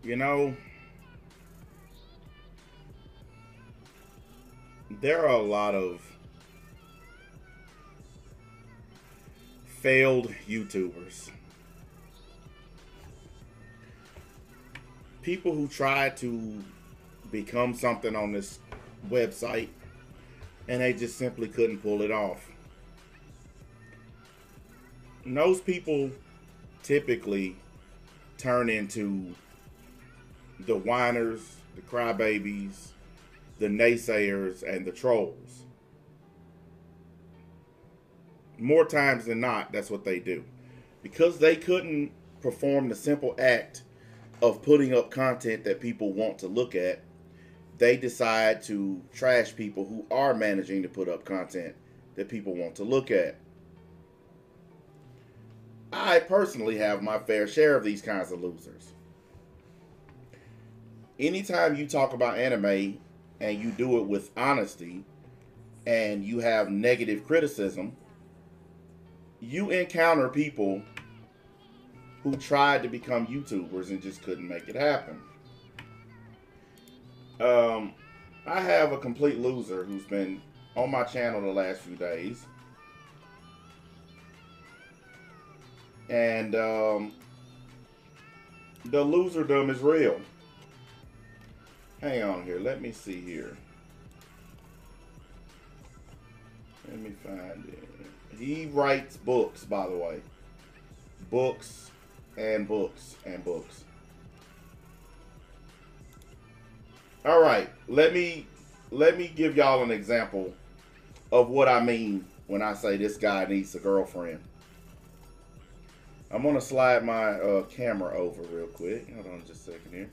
You know, there are a lot of failed YouTubers. People who try to become something on this website and they just simply couldn't pull it off. And those people typically turn into the whiners, the crybabies, the naysayers, and the trolls. More times than not, that's what they do. Because they couldn't perform the simple act of putting up content that people want to look at, they decide to trash people who are managing to put up content that people want to look at. I personally have my fair share of these kinds of losers. Anytime you talk about anime and you do it with honesty and you have negative criticism, you encounter people who tried to become YouTubers and just couldn't make it happen. I have a complete loser who's been on my channel the last few days. And the loserdom is real. Hang on here. Let me see here. Let me find it. He writes books, by the way. Books and books and books. All right. Let me give y'all an example of what I mean when I say this guy needs a girlfriend. I'm going to slide my camera over real quick. Hold on just a second here.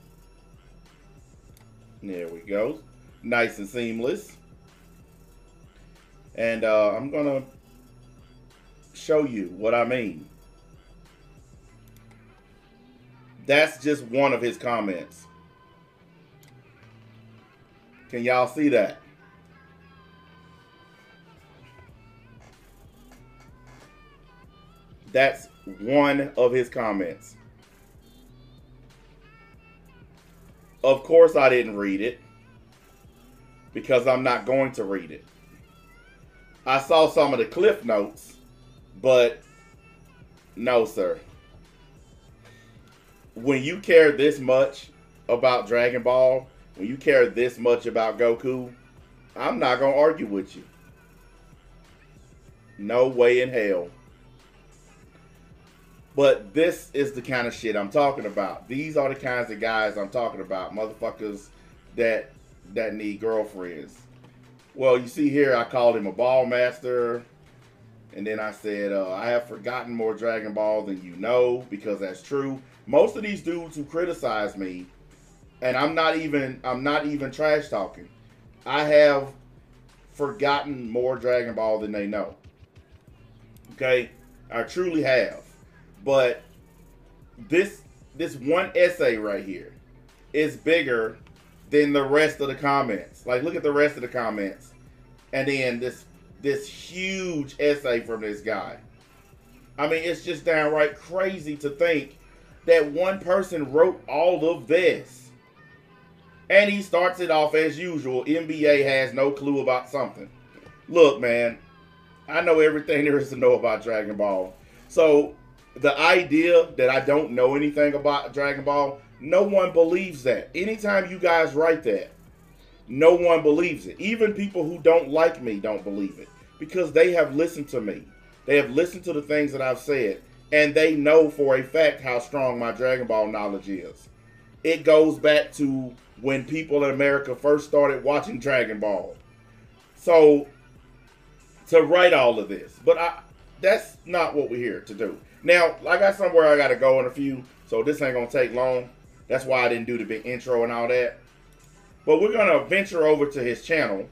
There we go. Nice and seamless. And I'm going to show you what I mean. That's just one of his comments. Can y'all see that? That's one of his comments. Of course I didn't read it because I'm not going to read it. I saw some of the cliff notes, but no, sir. When you care this much about Dragon Ball, when you care this much about Goku, I'm not going to argue with you. No way in hell. But this is the kind of shit I'm talking about. These are the kinds of guys I'm talking about. Motherfuckers that need girlfriends. Well, you see here, I called him a ball master. And then I said, I have forgotten more Dragon Ball than you know, because that's true. Most of these dudes who criticize me, and I'm not even trash talking, I have forgotten more Dragon Ball than they know. Okay? I truly have. But this one essay right here is bigger than the rest of the comments. Like, look at the rest of the comments. And then this huge essay from this guy. I mean, it's just downright crazy to think that one person wrote all of this. And he starts it off as usual. MBA has no clue about something. Look, man, I know everything there is to know about Dragon Ball. So the idea that I don't know anything about Dragon Ball, no one believes that. Anytime you guys write that, no one believes it. Even people who don't like me don't believe it. Because they have listened to me. They have listened to the things that I've said. And they know for a fact how strong my Dragon Ball knowledge is. It goes back to when people in America first started watching Dragon Ball. So, to write all of this. But that's not what we're here to do. Now, I got somewhere I got to go in a few, so this ain't going to take long. That's why I didn't do the big intro and all that. But we're going to venture over to his channel.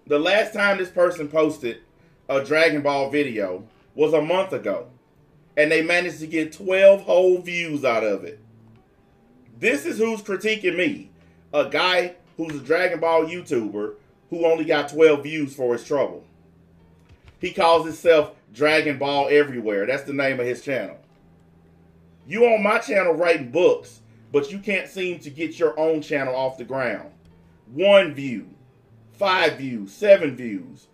The last time this person posted a Dragon Ball video was a month ago. And they managed to get 12 whole views out of it. This is who's critiquing me. A guy who's a Dragon Ball YouTuber who only got 12 views for his trouble. He calls himself Dragon Ball Everywhere. That's the name of his channel. You on my channel writing books, but you can't seem to get your own channel off the ground. 1 view, 5 views, 7 views.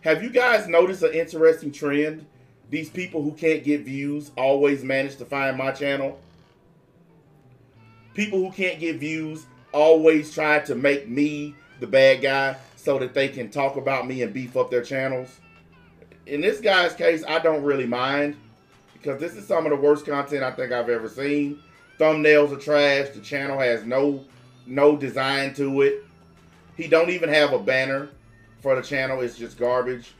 Have you guys noticed an interesting trend? These people who can't get views always manage to find my channel. People who can't get views always try to make me the bad guy so that they can talk about me and beef up their channels. In this guy's case, I don't really mind, because this is some of the worst content I think I've ever seen. Thumbnails are trash. The channel has no design to it. He don't even have a banner for the channel. It's just garbage.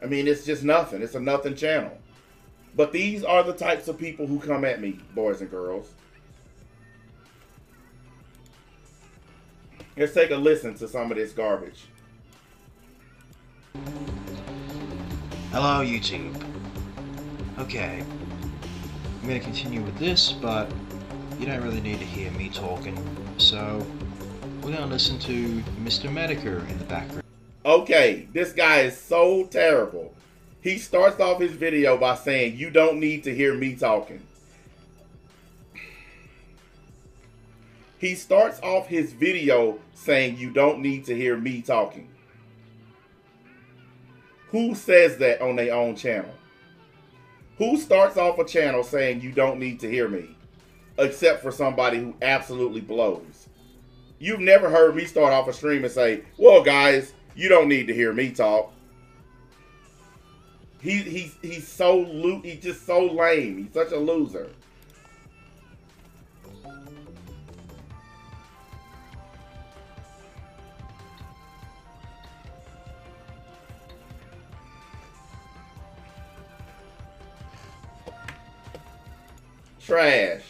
I mean, it's just nothing. It's a nothing channel. But these are the types of people who come at me, boys and girls. Let's take a listen to some of this garbage. Hello, YouTube. Okay, I'm going to continue with this, but you don't really need to hear me talking, so we're going to listen to Mr. Mediker in the background. Okay, this guy is so terrible. He starts off his video by saying, you don't need to hear me talking. He starts off his video saying, you don't need to hear me talking. Who says that on their own channel? Who starts off a channel saying you don't need to hear me? Except for somebody who absolutely blows. You've never heard me start off a stream and say, well, guys, you don't need to hear me talk. He's just so lame. He's such a loser. Trash.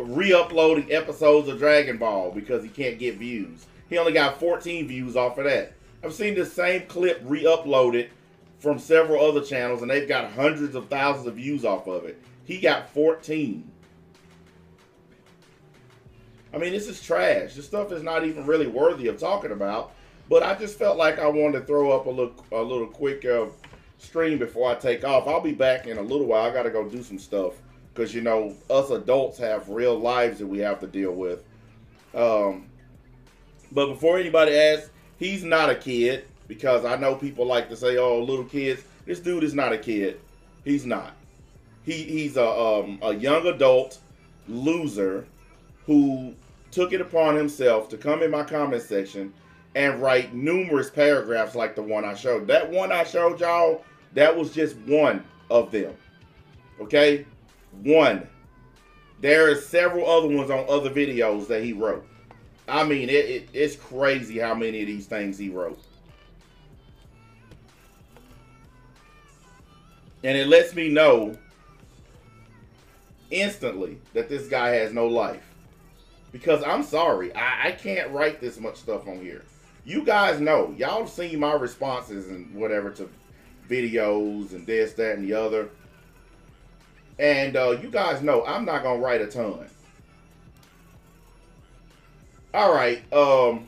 Re-uploading episodes of Dragon Ball because he can't get views. He only got 14 views off of that. I've seen this same clip re-uploaded from several other channels, and they've got hundreds of thousands of views off of it. He got 14. I mean, this is trash. This stuff is not even really worthy of talking about. But I just felt like I wanted to throw up a little quick stream before I take off. I'll be back in a little while. I got to go do some stuff because, you know, us adults have real lives that we have to deal with. But before anybody asks, he's not a kid, because I know people like to say, oh, little kids. This dude is not a kid. He's not. He's a young adult loser who took it upon himself to come in my comment section and write numerous paragraphs like the one I showed. That one I showed y'all, that was just one of them. Okay? One. There are several other ones on other videos that he wrote. I mean, it's crazy how many of these things he wrote. And it lets me know instantly that this guy has no life. Because I'm sorry, I can't write this much stuff on here. You guys know. Y'all seen my responses and whatever to videos and this, that, and the other. And you guys know I'm not going to write a ton. Alright, hold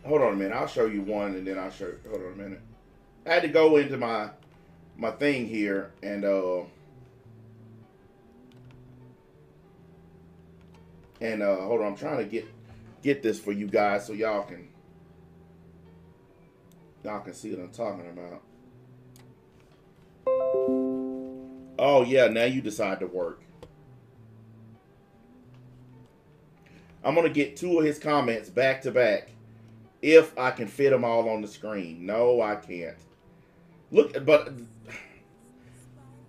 on a minute. I'll show you one and then I'll show you. Hold on a minute. I had to go into my thing here and hold on, I'm trying to get this for you guys so y'all can see what I'm talking about. Oh yeah, now you decide to work. I'm gonna get 2 of his comments back to back if I can fit them all on the screen. No, I can't. Look, but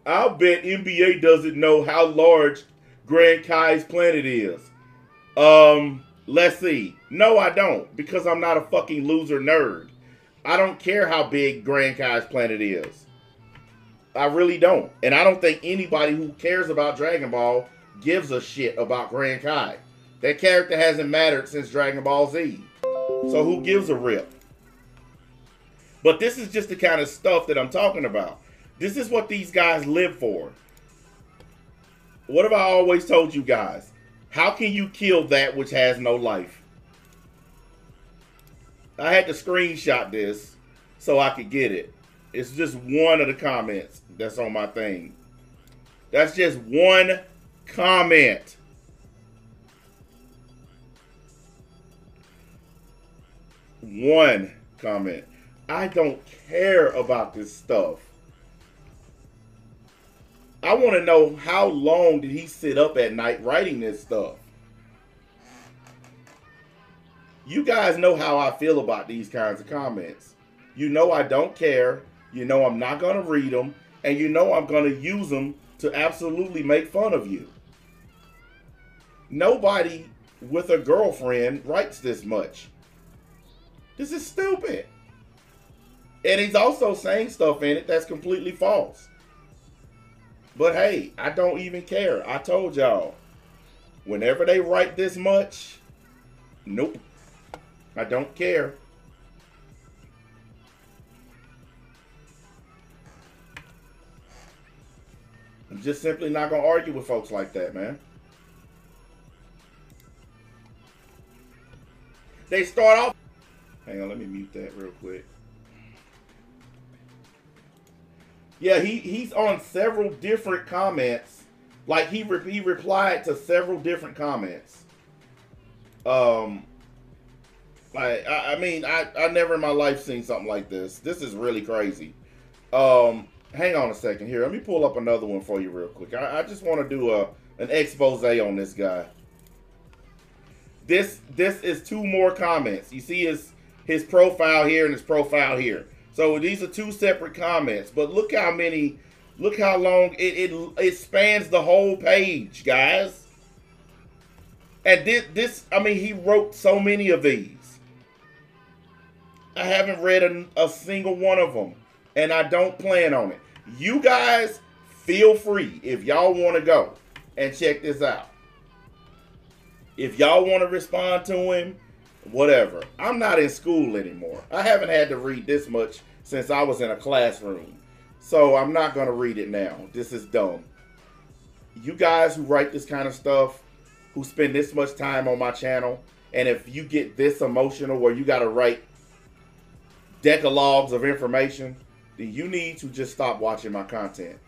I'll bet MBA doesn't know how large Grand Kai's planet is. Let's see. No, I don't, because I'm not a fucking loser nerd. I don't care how big Grand Kai's planet is. I really don't. And I don't think anybody who cares about Dragon Ball gives a shit about Grand Kai. That character hasn't mattered since Dragon Ball Z. So who gives a rip? But this is just the kind of stuff that I'm talking about. This is what these guys live for. What have I always told you guys? How can you kill that which has no life? I had to screenshot this so I could get it. It's just one of the comments that's on my thing. That's just one comment. One comment. I don't care about this stuff. I want to know how long did he sit up at night writing this stuff. You guys know how I feel about these kinds of comments. You know I don't care. You know I'm not going to read them. And you know I'm going to use them to absolutely make fun of you. Nobody with a girlfriend writes this much. This is stupid. And he's also saying stuff in it that's completely false. But hey, I don't even care. I told y'all, whenever they write this much, nope, I don't care. I'm just simply not going to argue with folks like that, man. They start off. Hang on, let me mute that real quick. Yeah, he's on several different comments. Like he replied to several different comments. I mean, I never in my life seen something like this. This is really crazy. Hang on a second here. Let me pull up another one for you real quick. I just want to do an expose on this guy. This is two more comments. You see his profile here and his profile here. So these are two separate comments. But look how many, look how long it spans the whole page, guys. And this, I mean, he wrote so many of these. I haven't read a single one of them. And I don't plan on it. You guys feel free if y'all want to go and check this out. If y'all want to respond to him, whatever. I'm not in school anymore. I haven't had to read this much since I was in a classroom. So I'm not going to read it now. This is dumb. You guys who write this kind of stuff, who spend this much time on my channel, and if you get this emotional where you got to write decalogues of information, then you need to just stop watching my content.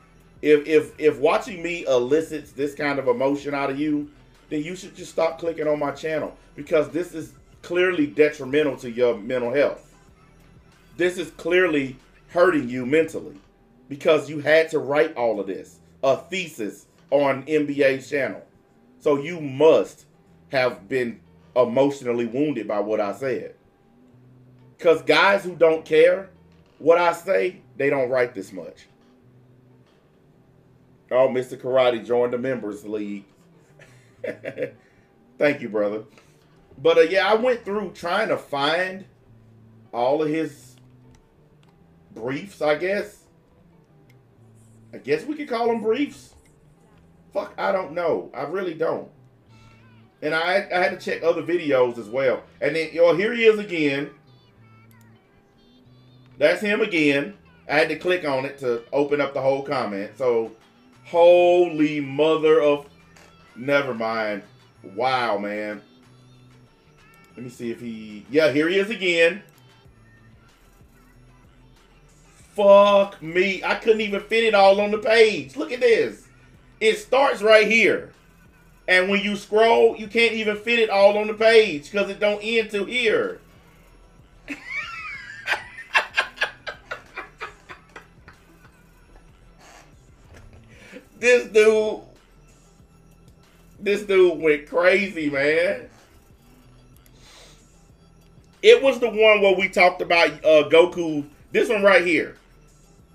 If watching me elicits this kind of emotion out of you, then you should just stop clicking on my channel, because this is clearly detrimental to your mental health. This is clearly hurting you mentally because you had to write all of this, a thesis on MBA's channel. So you must have been emotionally wounded by what I said. Because guys who don't care what I say, they don't write this much. Oh, Mr. Karate joined the members league. Thank you, brother. But yeah, I went through trying to find all of his briefs, I guess. I guess we could call them briefs. Fuck, I don't know. I really don't. And I had to check other videos as well. And then, here he is again. That's him again. I had to click on it to open up the whole comment. So, holy mother of... Never mind. Wow, man. Let me see if he... Yeah, here he is again. Fuck me. I couldn't even fit it all on the page. Look at this. It starts right here. And when you scroll, you can't even fit it all on the page because it don't end till here. This dude went crazy, man. It was the one where we talked about Goku. This one right here.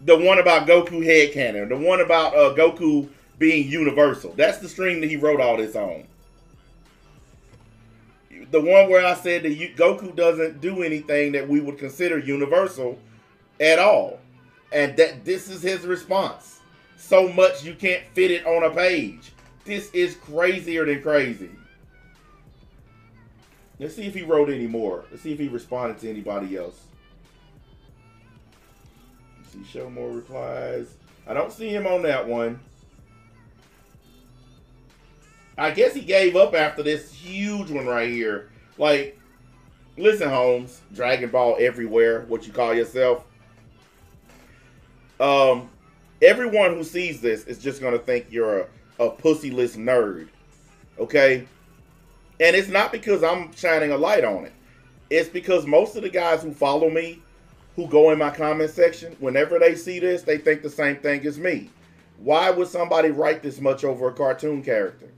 The one about Goku headcanon. The one about Goku being universal. That's the stream that he wrote all this on. The one where I said that Goku doesn't do anything that we would consider universal at all. And that this is his response. So much you can't fit it on a page. This is crazier than crazy. Let's see if he wrote any more. Let's see if he responded to anybody else. Let's see, show more replies. I don't see him on that one. I guess he gave up after this huge one right here. Like, listen, Holmes, Dragon Ball everywhere, what you call yourself. Um, everyone who sees this is just gonna think you're a pussyless nerd, okay? And it's not because I'm shining a light on it. It's because most of the guys who follow me, who go in my comment section, whenever they see this, they think the same thing as me. Why would somebody write this much over a cartoon character?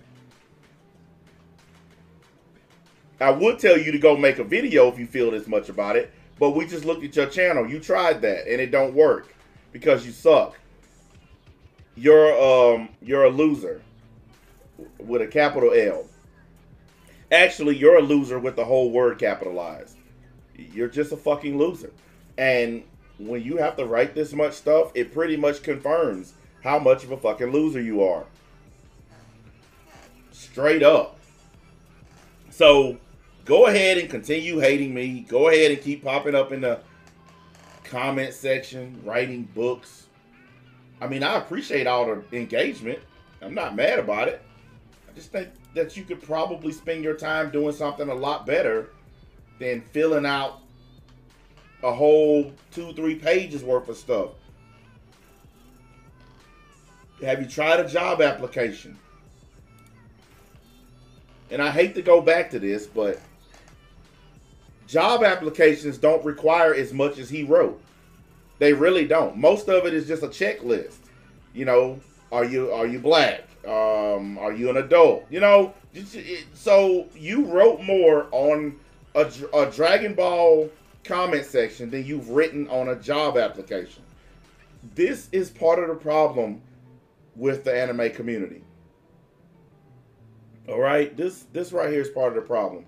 I would tell you to go make a video if you feel this much about it, but we just looked at your channel. You tried that, and it don't work because you suck. You're a loser with a capital L. Actually, you're a loser with the whole word capitalized. You're just a fucking loser. And when you have to write this much stuff, it pretty much confirms how much of a fucking loser you are. Straight up. So, go ahead and continue hating me. Go ahead and keep popping up in the comment section, writing books. I mean, I appreciate all the engagement. I'm not mad about it. I just think that you could probably spend your time doing something a lot better than filling out a whole 2-3 pages worth of stuff. Have you tried a job application? And I hate to go back to this, but job applications don't require as much as he wrote. They really don't. Most of it is just a checklist. You know, are you black? Are you an adult? You know, so you wrote more on a Dragon Ball comment section than you've written on a job application. This is part of the problem with the anime community. All right, this right here is part of the problem.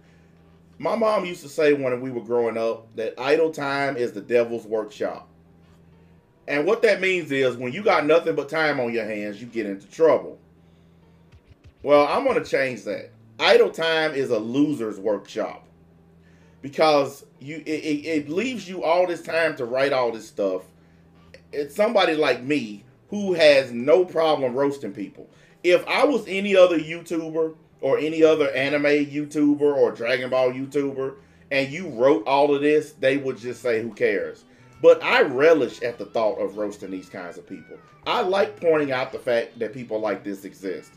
My mom used to say when we were growing up that idle time is the devil's workshop. And what that means is when you got nothing but time on your hands, you get into trouble. Well, I'm going to change that. Idle time is a loser's workshop. Because it leaves you all this time to write all this stuff. It's somebody like me who has no problem roasting people. If I was any other YouTuber or any other anime YouTuber or Dragon Ball YouTuber and you wrote all of this, they would just say, who cares? But I relish at the thought of roasting these kinds of people. I like pointing out the fact that people like this exist.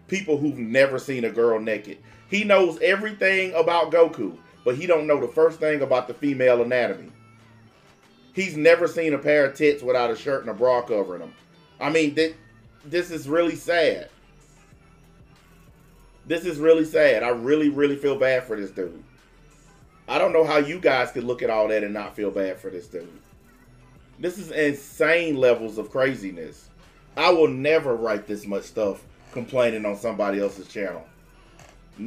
People who've never seen a girl naked. He knows everything about Goku, but he don't know the first thing about the female anatomy. He's never seen a pair of tits without a shirt and a bra covering them. I mean, this is really sad. This is really sad. I really, really feel bad for this dude. I don't know how you guys could look at all that and not feel bad for this dude. This is insane levels of craziness. I will never write this much stuff complaining on somebody else's channel.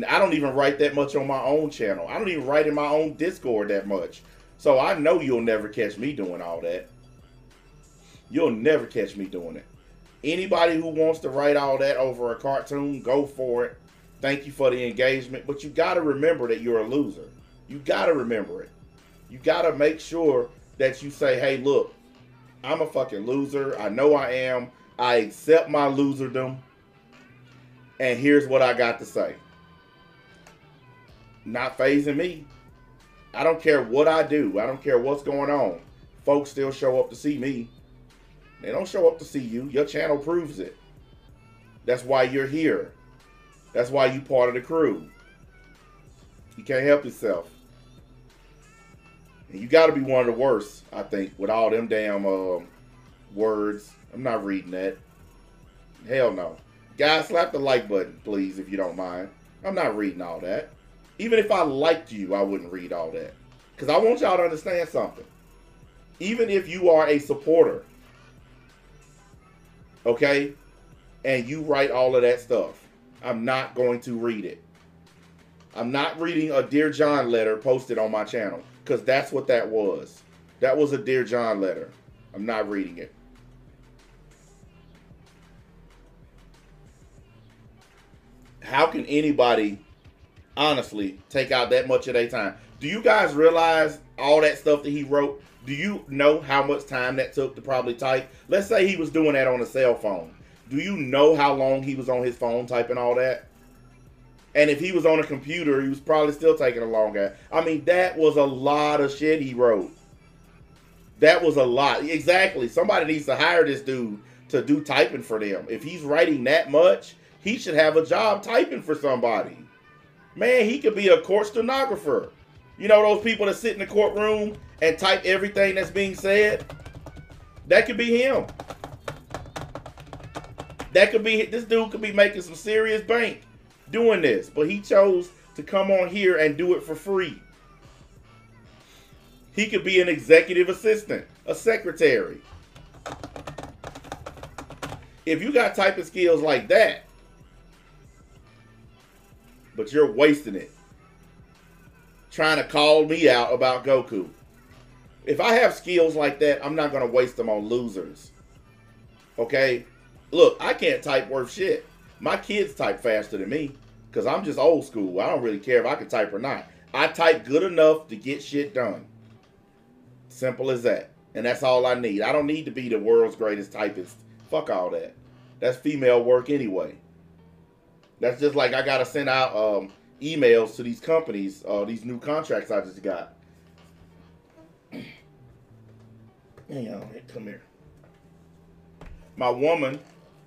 I don't even write that much on my own channel. I don't even write in my own Discord that much. So I know you'll never catch me doing all that. You'll never catch me doing it. Anybody who wants to write all that over a cartoon, go for it. Thank you for the engagement. But you got to remember that you're a loser. You got to remember it. You got to make sure that you say, hey, look, I'm a fucking loser. I know I am. I accept my loserdom. And here's what I got to say. Not phasing me. I don't care what I do. I don't care what's going on. Folks still show up to see me. They don't show up to see you. Your channel proves it. That's why you're here. That's why you part of the crew. You can't help yourself. And you got to be one of the worst, I think, with all them damn words. I'm not reading that. Hell no. Guys, slap the like button, please, if you don't mind. I'm not reading all that. Even if I liked you, I wouldn't read all that. Because I want y'all to understand something. Even if you are a supporter, okay, and you write all of that stuff, I'm not going to read it. I'm not reading a Dear John letter posted on my channel. Because that's what that was. That was a Dear John letter. I'm not reading it. How can anybody honestly take out that much of their time? Do you guys realize all that stuff that he wrote? Do you know how much time that took to probably type? Let's say he was doing that on a cell phone. Do you know how long he was on his phone typing all that? And if he was on a computer, he was probably still taking a long time. I mean, that was a lot of shit he wrote. That was a lot. Exactly. Somebody needs to hire this dude to do typing for them. If he's writing that much, he should have a job typing for somebody. Man, he could be a court stenographer. You know those people that sit in the courtroom and type everything that's being said? That could be him. That could be, this dude could be making some serious bank doing this. But he chose to come on here and do it for free. He could be an executive assistant, a secretary. If you got typing skills like that, but you're wasting it trying to call me out about Goku. If I have skills like that, I'm not going to waste them on losers. Okay? Look, I can't type worth shit. My kids type faster than me because I'm just old school. I don't really care if I can type or not. I type good enough to get shit done. Simple as that. And that's all I need. I don't need to be the world's greatest typist. Fuck all that. That's female work anyway. That's just like I got to send out emails to these companies, these new contracts I just got. Hang on, come here. My woman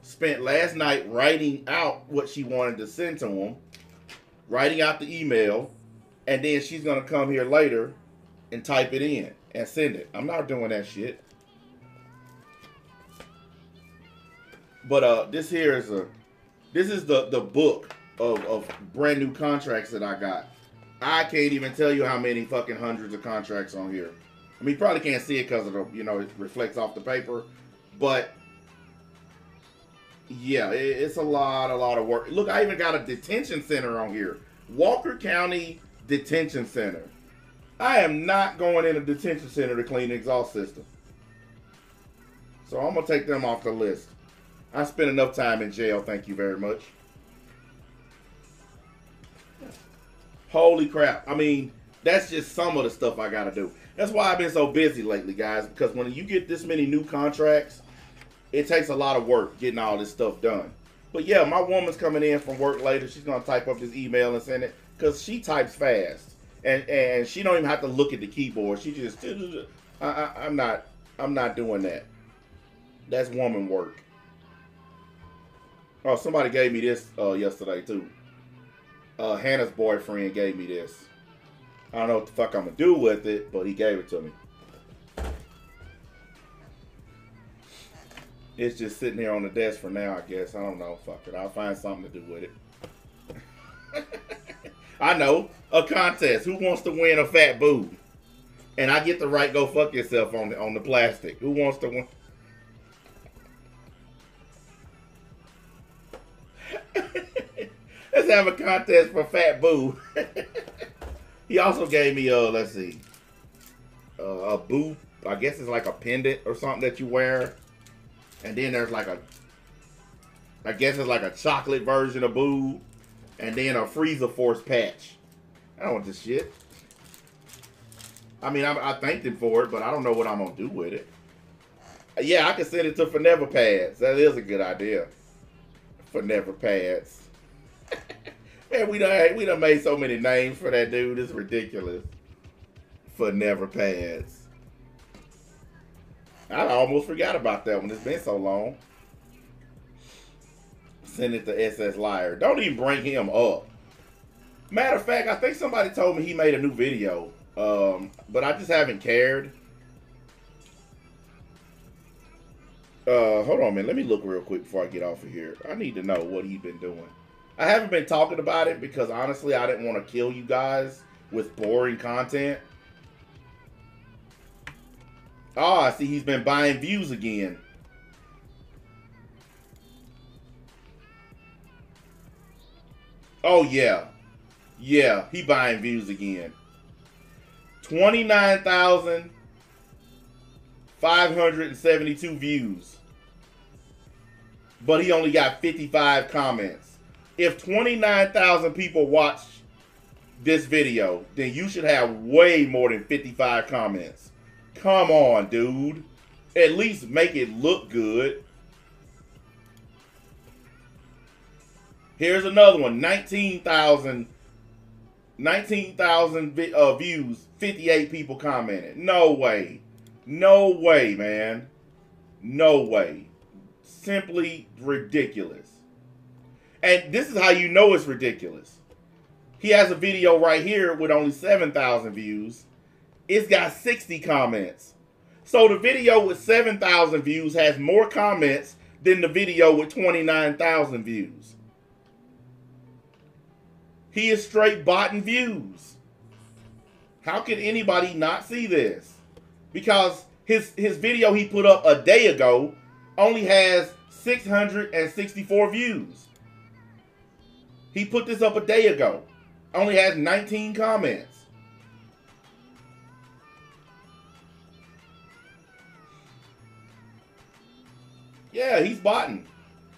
spent last night writing out what she wanted to send to them, writing out the email, and then she's going to come here later and type it in and send it. I'm not doing that shit. But this here is the book of brand new contracts that I got. I can't even tell you how many fucking hundreds of contracts on here. I mean, you probably can't see it because of the, you know, it reflects off the paper. But yeah, it's a lot of work. Look, I even got a detention center on here. Walker County Detention Center. I am not going in a detention center to clean the exhaust system. So I'm going to take them off the list. I spent enough time in jail, thank you very much. Holy crap. I mean, that's just some of the stuff I got to do. That's why I've been so busy lately, guys. Because when you get this many new contracts, it takes a lot of work getting all this stuff done. But yeah, my woman's coming in from work later. She's going to type up this email and send it. Because she types fast. And she don't even have to look at the keyboard. She just, I'm not doing that. That's woman work. Oh, somebody gave me this yesterday too. Hannah's boyfriend gave me this. I don't know what the fuck I'm gonna do with it, but he gave it to me. It's just sitting here on the desk for now, I guess. I don't know. Fuck it. I'll find something to do with it. I know. A contest. Who wants to win a fat boob? And I get to write "go fuck yourself" on the plastic. Who wants to win? Let's have a contest for fat boob. He also gave me let's see, a boob. I guess it's like a pendant or something that you wear. And then there's like I guess it's like a chocolate version of boob. And then a freezer force patch. I don't want this shit. I mean, I thanked him for it, but I don't know what I'm going to do with it. Yeah, I can send it to Forever Pads. That is a good idea. Forever Pads. Man, we done made so many names for that dude. It's ridiculous. Forever Pads. I almost forgot about that one. It's been so long. Send it to SS Liar. Don't even bring him up. Matter of fact, I think somebody told me he made a new video. But I just haven't cared. Hold on a minute. Let me look real quick before I get off of here. I need to know what he's been doing. I haven't been talking about it because honestly, I didn't want to kill you guys with boring content. Oh, I see he's been buying views again. Oh, yeah. Yeah, he buying views again. 29,572 views. But he only got 55 comments. If 29,000 people watch this video, then you should have way more than 55 comments. Come on, dude. At least make it look good. Here's another one. 19,000 views. 58 people commented. No way. No way, man. No way. Simply ridiculous. And this is how you know it's ridiculous. He has a video right here with only 7,000 views. It's got 60 comments. So the video with 7,000 views has more comments than the video with 29,000 views. He is straight botting views. How can anybody not see this? Because his video he put up a day ago only has 664 views. He put this up a day ago. Only has 19 comments. Yeah, he's botting.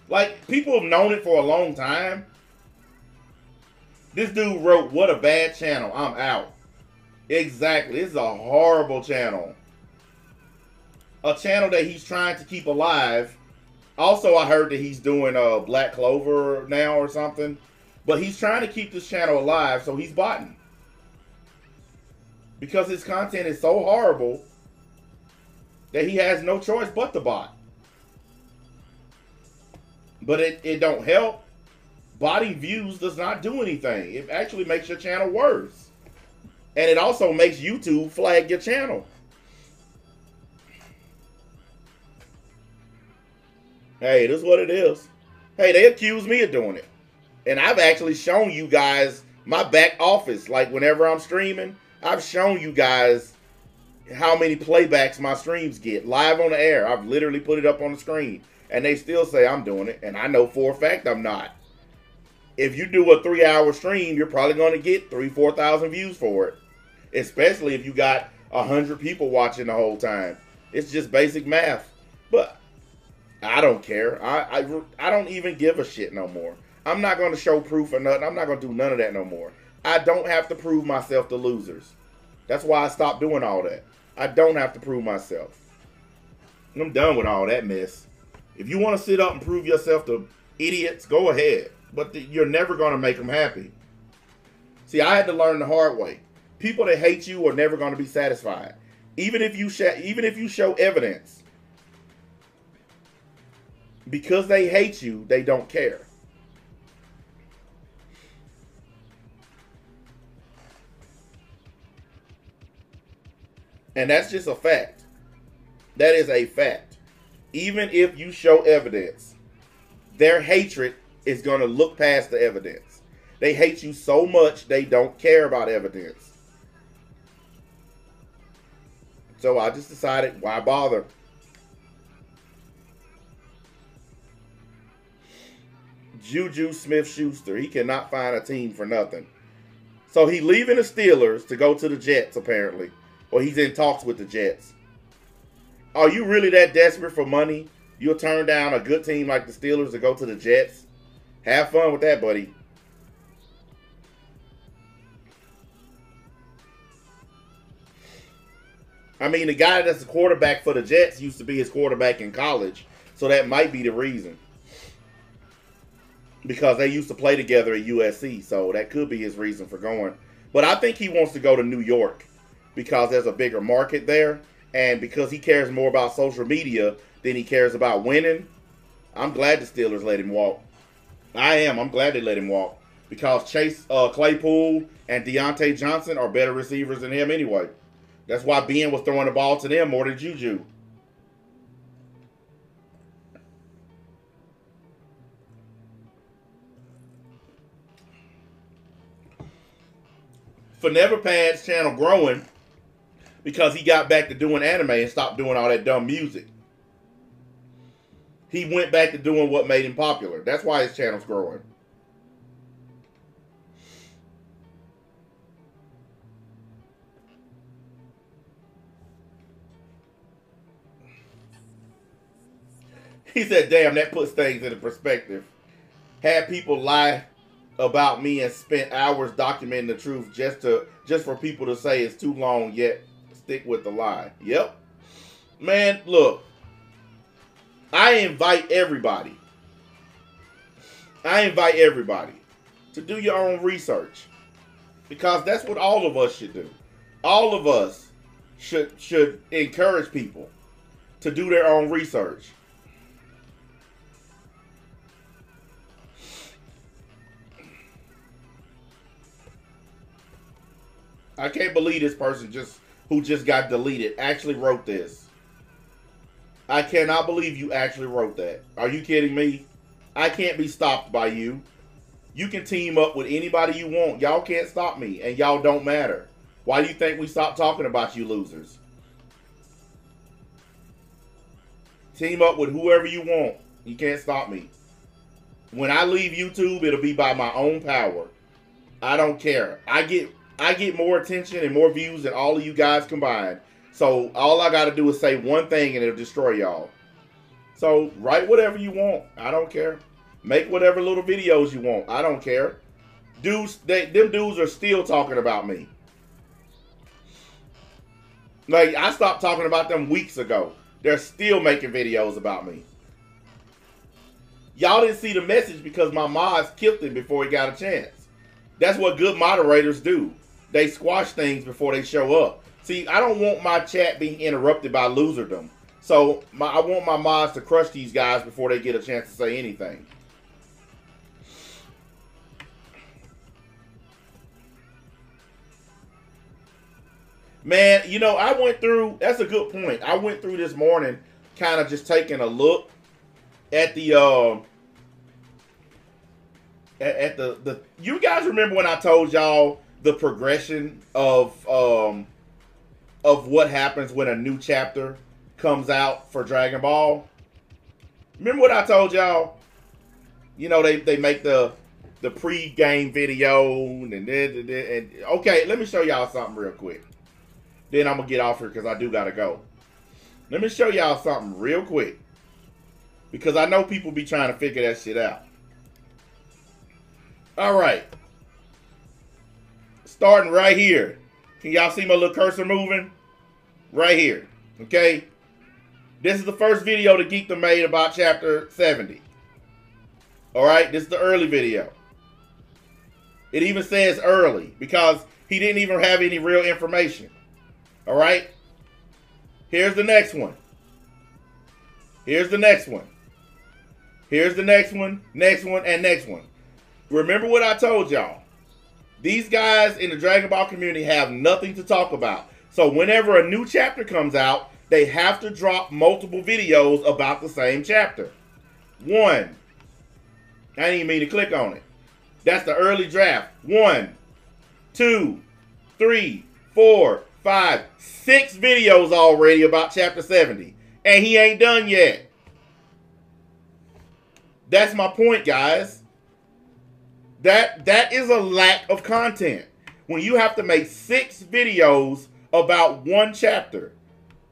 Like, people have known it for a long time. This dude wrote, "What a bad channel. I'm out." Exactly. This is a horrible channel. A channel that he's trying to keep alive. Also, I heard that he's doing Black Clover now or something. But he's trying to keep this channel alive, so he's botting. Because his content is so horrible that he has no choice but to bot. But it don't help. Botting views does not do anything. It actually makes your channel worse. And it also makes YouTube flag your channel. Hey, this is what it is. Hey, they accuse me of doing it. And I've actually shown you guys my back office. Like, whenever I'm streaming, I've shown you guys how many playbacks my streams get live on the air. I've literally put it up on the screen. And they still say I'm doing it. And I know for a fact I'm not. If you do a 3-hour stream, you're probably going to get 3,000-4,000 views for it. Especially if you got 100 people watching the whole time. It's just basic math. But I don't care. I don't even give a shit no more. I'm not going to show proof or nothing. I'm not going to do none of that no more. I don't have to prove myself to losers. That's why I stopped doing all that. I don't have to prove myself. I'm done with all that mess. If you want to sit up and prove yourself to idiots, go ahead. But you're never going to make them happy. See, I had to learn the hard way. People that hate you are never going to be satisfied. Even if you show evidence. Because they hate you, they don't care. And that's just a fact. That is a fact. Even if you show evidence, their hatred is going to look past the evidence. They hate you so much they don't care about evidence. So I just decided, why bother? Juju Smith-Schuster, he cannot find a team for nothing. So he leaving the Steelers to go to the Jets, apparently. Or he's in talks with the Jets. Are you really that desperate for money? You'll turn down a good team like the Steelers to go to the Jets? Have fun with that, buddy. I mean, the guy that's the quarterback for the Jets used to be his quarterback in college. So that might be the reason. Because they used to play together at USC. So that could be his reason for going. But I think he wants to go to New York. Because there's a bigger market there. And because he cares more about social media than he cares about winning. I'm glad the Steelers let him walk. I am. I'm glad they let him walk. Because Chase Claypool and Deontay Johnson are better receivers than him anyway. That's why Ben was throwing the ball to them more than Juju. For Neverpad's channel growing because he got back to doing anime and stopped doing all that dumb music. He went back to doing what made him popular. That's why his channel's growing. He said, damn, that puts things into perspective. Had people lie about me and spent hours documenting the truth just for people to say it's too long, yet stick with the lie. Yep. Man, look. I invite everybody to do your own research. Because that's what all of us should do. All of us should encourage people to do their own research. I can't believe this person who just got deleted actually wrote this. I cannot believe you actually wrote that. Are you kidding me? I can't be stopped by you. You can team up with anybody you want. Y'all can't stop me, and y'all don't matter. Why do you think we stopped talking about you losers? Team up with whoever you want. You can't stop me. When I leave YouTube, it'll be by my own power. I don't care. I get more attention and more views than all of you guys combined. So all I got to do is say one thing and it'll destroy y'all. So write whatever you want. I don't care. Make whatever little videos you want. I don't care. Them dudes are still talking about me. Like, I stopped talking about them weeks ago. They're still making videos about me. Y'all didn't see the message because my mods killed him before he got a chance. That's what good moderators do. They squash things before they show up. See, I don't want my chat being interrupted by loserdom. So I want my mods to crush these guys before they get a chance to say anything. Man, you know, I went through, that's a good point. I went through this morning kind of just taking a look at the you guys remember when I told y'all the progression of what happens when a new chapter comes out for Dragon Ball? Remember what I told y'all? You know, they make the pre-game video and okay, let me show y'all something real quick. Then I'm gonna get off here because I do gotta go. Let me show y'all something real quick, because I know people be trying to figure that shit out. All right, starting right here. Can y'all see my little cursor moving? Right here, okay? This is the first video that Geekdom made about chapter 70. All right, this is the early video. It even says early because he didn't even have any real information. All right, here's the next one. Here's the next one. Here's the next one, and next one. Remember what I told y'all. These guys in the Dragon Ball community have nothing to talk about. So whenever a new chapter comes out, they have to drop multiple videos about the same chapter. One. I didn't even mean to click on it. That's the early draft. 1, 2, 3, 4, 5, 6 videos already about chapter 70. And he ain't done yet. That's my point, guys. That is a lack of content. When you have to make 6 videos about one chapter.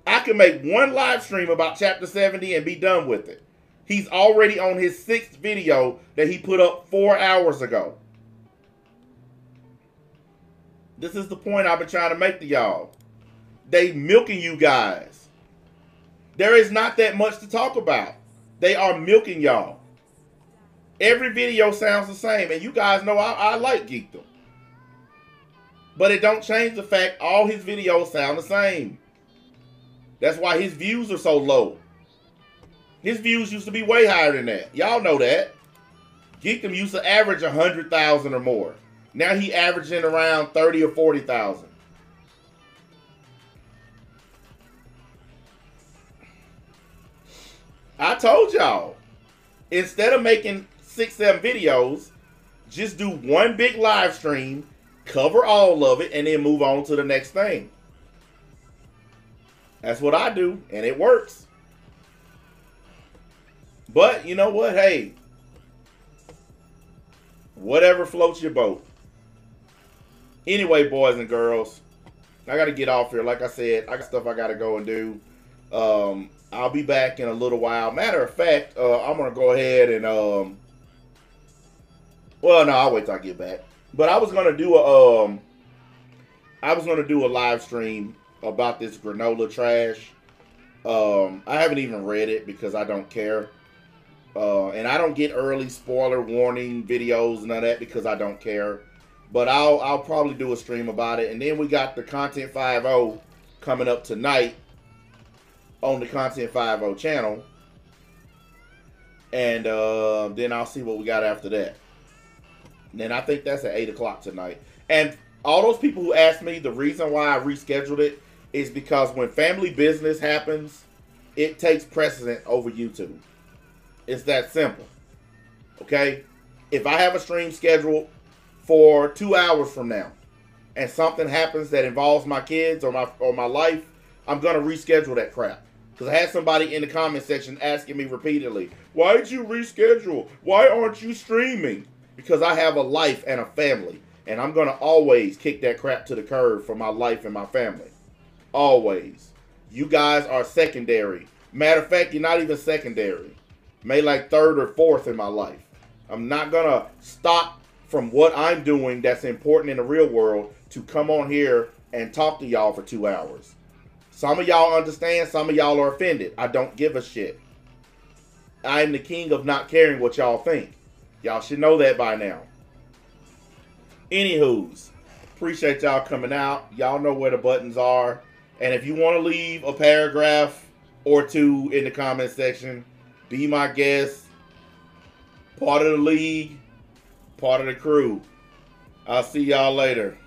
I can make one live stream about chapter 70 and be done with it. He's already on his 6th video that he put up 4 hours ago. This is the point I've been trying to make to y'all. They milking you guys. There is not that much to talk about. They are milking y'all. Every video sounds the same, and you guys know I like Geekdom. But it don't change the fact all his videos sound the same. That's why his views are so low. His views used to be way higher than that. Y'all know that. Geekdom used to average 100,000 or more. Now he averaging around 30 or 40,000. I told y'all, instead of making 6, 7 videos, just do one big live stream, cover all of it, and then move on to the next thing. That's what I do, and it works. But you know what? Hey, whatever floats your boat. Anyway, boys and girls, I got to get off here. Like I said, I got stuff I got to go and do. I'll be back in a little while. Matter of fact, I'm going to go ahead and, well, no, I'll wait till I get back. But I was going to do a live stream about this granola trash. I haven't even read it because I don't care. And I don't get early spoiler warning videos, none of that, because I don't care. But I'll probably do a stream about it. And then we got the Content 5.0 coming up tonight on the Content 50 channel. And then I'll see what we got after that. And then I think that's at 8 o'clock tonight. And all those people who asked me, the reason why I rescheduled it is because when family business happens, it takes precedent over YouTube. It's that simple. Okay? If I have a stream scheduled for 2 hours from now and something happens that involves my kids or my life, I'm going to reschedule that crap. Because I had somebody in the comment section asking me repeatedly, why did you reschedule? Why aren't you streaming? Because I have a life and a family. And I'm going to always kick that crap to the curb for my life and my family. Always. You guys are secondary. Matter of fact, you're not even secondary. Maybe like third or fourth in my life. I'm not going to stop from what I'm doing that's important in the real world to come on here and talk to y'all for 2 hours. Some of y'all understand, some of y'all are offended. I don't give a shit. I am the king of not caring what y'all think. Y'all should know that by now. Anywho's, appreciate y'all coming out. Y'all know where the buttons are. And if you want to leave a paragraph or two in the comment section, be my guest, part of the league, part of the crew. I'll see y'all later.